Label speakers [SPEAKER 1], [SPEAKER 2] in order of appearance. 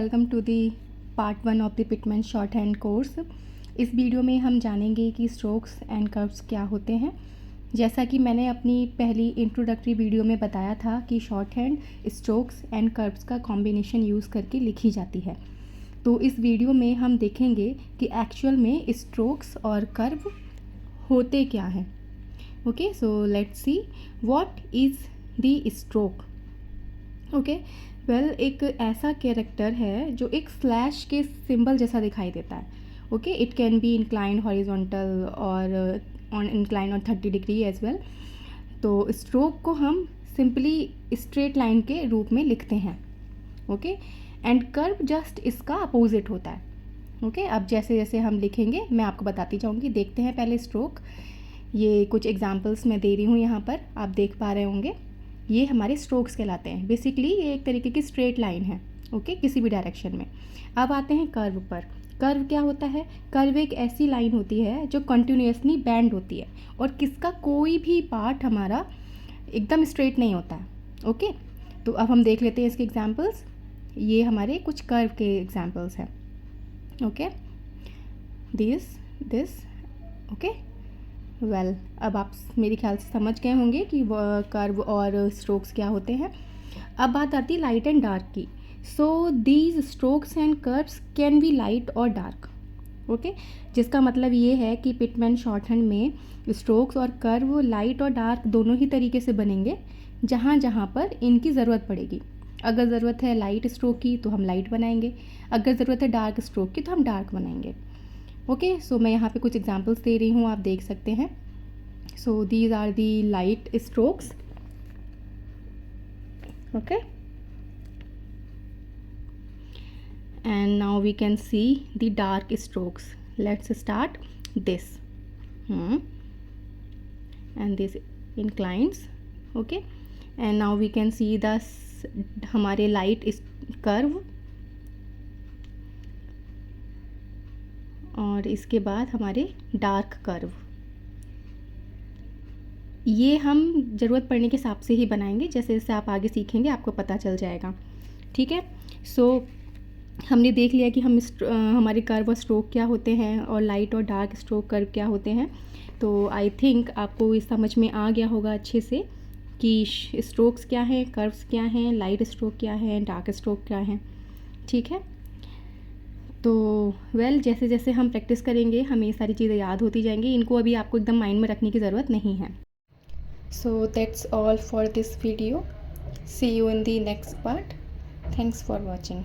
[SPEAKER 1] Welcome to the part 1 of the Pitman shorthand course. इस video में हम जानेंगे कि स्ट्रोक्स एंड कर्व्स क्या होते हैं। जैसा कि मैंने अपनी पहली इंट्रोडक्टरी वीडियो में बताया था कि short hand strokes and curves का कॉम्बिनेशन यूज़ करके लिखी जाती है। तो इस वीडियो में हम देखेंगे कि एक्चुअल में स्ट्रोक्स और कर्व होते क्या हैं। Okay, so let's see what is the stroke. Okay, well एक ऐसा कैरेक्टर है जो एक स्लैश के सिंबल जैसा दिखाई देता है। Okay, it can be inclined horizontal और on inclined on 30 degree as well. तो स्ट्रोक को हम सिंपली स्ट्रेट लाइन के रूप में लिखते हैं। ओके, एंड कर्व जस्ट इसका अपोजिट होता है। ओके, अब जैसे जैसे हम लिखेंगे मैं आपको बताती जाऊंगी। देखते हैं पहले स्ट्रोक। ये कुछ एग्जांपल्स मैं दे रही हूँ यहाँ पर, आप देख पा रहे होंगे। ये हमारे स्ट्रोक्स कहलाते हैं। बेसिकली ये एक तरीके की स्ट्रेट लाइन है, ओके, किसी भी डायरेक्शन में। अब आते हैं कर्व पर। कर्व क्या होता है? कर्व एक ऐसी लाइन होती है जो कंटिन्यूसली बैंड होती है और किसका कोई भी पार्ट हमारा एकदम स्ट्रेट नहीं होता है। ओके, तो अब हम देख लेते हैं इसके एग्जांपल्स। ये हमारे कुछ कर्व के एग्जांपल्स हैं। ओके, दिस ओके, वेल अब आप मेरे ख्याल से समझ गए होंगे कि कर्व और स्ट्रोक्स क्या होते हैं। अब बात आती है लाइट एंड डार्क की। So these strokes and curves can be light और डार्क। ओके, जिसका मतलब ये है कि पिटमैन शॉर्ट हैंड में स्ट्रोक्स और कर्व लाइट और डार्क दोनों ही तरीके से बनेंगे, जहाँ जहाँ पर इनकी ज़रूरत पड़ेगी। अगर ज़रूरत है लाइट स्ट्रोक की तो हम लाइट बनाएंगे, अगर ज़रूरत है डार्क स्ट्रोक की तो हम डार्क बनाएंगे। ओके, सो मैं यहाँ पे कुछ एग्जांपल्स दे रही हूँ, आप देख सकते हैं। So these are the light strokes. Okay, and now we can see the dark strokes. Let's start this and this inclines. Okay, and now we can see the हमारे light curve और इसके बाद हमारे डार्क कर्व। ये हम ज़रूरत पड़ने के हिसाब से ही बनाएंगे, जैसे जैसे आप आगे सीखेंगे आपको पता चल जाएगा। ठीक है, सो हमने देख लिया कि हमारे कर्व और स्ट्रोक क्या होते हैं और लाइट और डार्क स्ट्रोक कर्व क्या होते हैं। तो आई थिंक आपको इस समझ में आ गया होगा अच्छे से कि स्ट्रोक्स क्या हैं, कर्व्स क्या हैं, लाइट स्ट्रोक क्या है, डार्क स्ट्रोक क्या है। ठीक है, तो वेल जैसे जैसे हम प्रैक्टिस करेंगे हमें ये सारी चीज़ें याद होती जाएंगी। इनको अभी आपको एकदम माइंड में रखने की ज़रूरत नहीं है। So that's all for this video. See you in the next part. Thanks for watching.